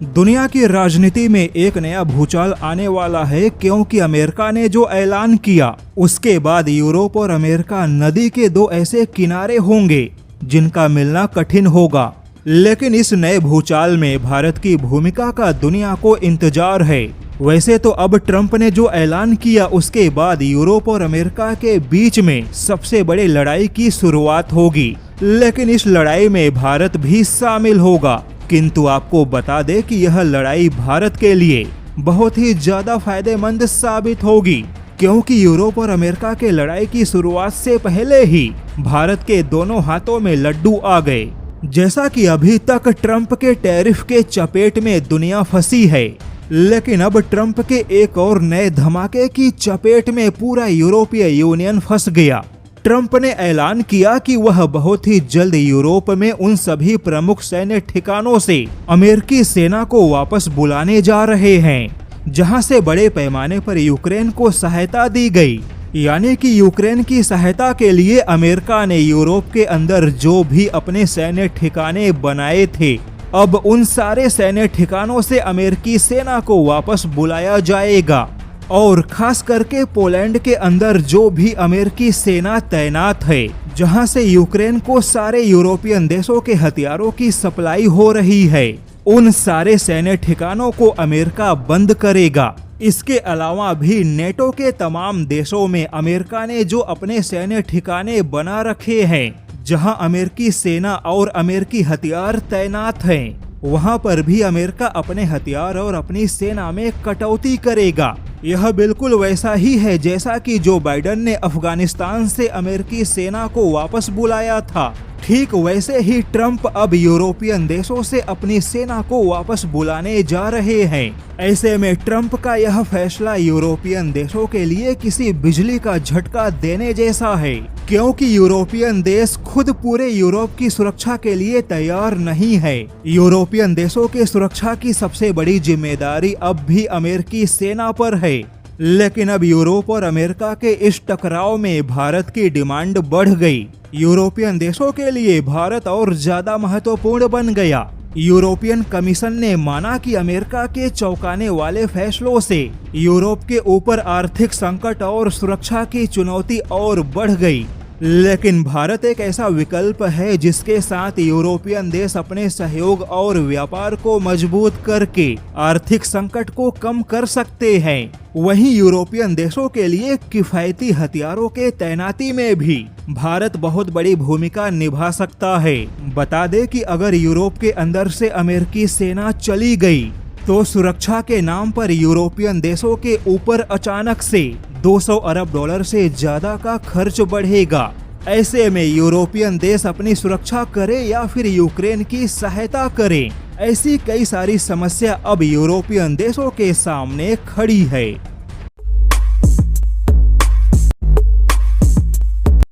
दुनिया की राजनीति में एक नया भूचाल आने वाला है, क्योंकि अमेरिका ने जो ऐलान किया उसके बाद यूरोप और अमेरिका नदी के दो ऐसे किनारे होंगे जिनका मिलना कठिन होगा। लेकिन इस नए भूचाल में भारत की भूमिका का दुनिया को इंतजार है। वैसे तो अब ट्रंप ने जो ऐलान किया उसके बाद यूरोप और अमेरिका के बीच में सबसे बड़ी लड़ाई की शुरुआत होगी, लेकिन इस लड़ाई में भारत भी शामिल होगा। किंतु आपको बता दें कि यह लड़ाई भारत के लिए बहुत ही ज्यादा फायदेमंद साबित होगी, क्योंकि यूरोप और अमेरिका के लड़ाई की शुरुआत से पहले ही भारत के दोनों हाथों में लड्डू आ गए। जैसा कि अभी तक ट्रंप के टैरिफ के चपेट में दुनिया फंसी है, लेकिन अब ट्रंप के एक और नए धमाके की चपेट में पूरा यूरोपीय यूनियन फंस गया। ट्रंप ने ऐलान किया कि वह बहुत ही जल्द यूरोप में उन सभी प्रमुख सैन्य ठिकानों से अमेरिकी सेना को वापस बुलाने जा रहे हैं जहां से बड़े पैमाने पर यूक्रेन को सहायता दी गई। यानी कि यूक्रेन की सहायता के लिए अमेरिका ने यूरोप के अंदर जो भी अपने सैन्य ठिकाने बनाए थे, अब उन सारे सैन्य ठिकानों से अमेरिकी सेना को वापस बुलाया जाएगा। और खास करके पोलैंड के अंदर जो भी अमेरिकी सेना तैनात है, जहां से यूक्रेन को सारे यूरोपियन देशों के हथियारों की सप्लाई हो रही है, उन सारे सैन्य ठिकानों को अमेरिका बंद करेगा। इसके अलावा भी नेटो के तमाम देशों में अमेरिका ने जो अपने सैन्य ठिकाने बना रखे हैं, जहां अमेरिकी सेना और अमेरिकी हथियार तैनात हैं, वहां पर भी अमेरिका अपने हथियार और अपनी सेना में कटौती करेगा। यह बिल्कुल वैसा ही है जैसा कि जो बाइडेन ने अफगानिस्तान से अमेरिकी सेना को वापस बुलाया था। ठीक वैसे ही ट्रंप अब यूरोपियन देशों से अपनी सेना को वापस बुलाने जा रहे हैं। ऐसे में ट्रंप का यह फैसला यूरोपियन देशों के लिए किसी बिजली का झटका देने जैसा है, क्योंकि यूरोपियन देश खुद पूरे यूरोप की सुरक्षा के लिए तैयार नहीं है। यूरोपियन देशों के सुरक्षा की सबसे बड़ी जिम्मेदारी अब भी अमेरिकी सेना पर है। लेकिन अब यूरोप और अमेरिका के इस टकराव में भारत की डिमांड बढ़ गई। यूरोपियन देशों के लिए भारत और ज्यादा महत्वपूर्ण बन गया। यूरोपियन कमीशन ने माना कि अमेरिका के चौंकाने वाले फैसलों से यूरोप के ऊपर आर्थिक संकट और सुरक्षा की चुनौती और बढ़ गई। लेकिन भारत एक ऐसा विकल्प है जिसके साथ यूरोपियन देश अपने सहयोग और व्यापार को मजबूत करके आर्थिक संकट को कम कर सकते हैं। वहीं यूरोपियन देशों के लिए किफायती हथियारों के तैनाती में भी भारत बहुत बड़ी भूमिका निभा सकता है। बता दें कि अगर यूरोप के अंदर से अमेरिकी सेना चली गई तो सुरक्षा के नाम पर यूरोपियन देशों के ऊपर अचानक से 200 अरब डॉलर से ज्यादा का खर्च बढ़ेगा। ऐसे में यूरोपियन देश अपनी सुरक्षा करे या फिर यूक्रेन की सहायता करे, ऐसी कई सारी समस्या अब यूरोपियन देशों के सामने खड़ी है।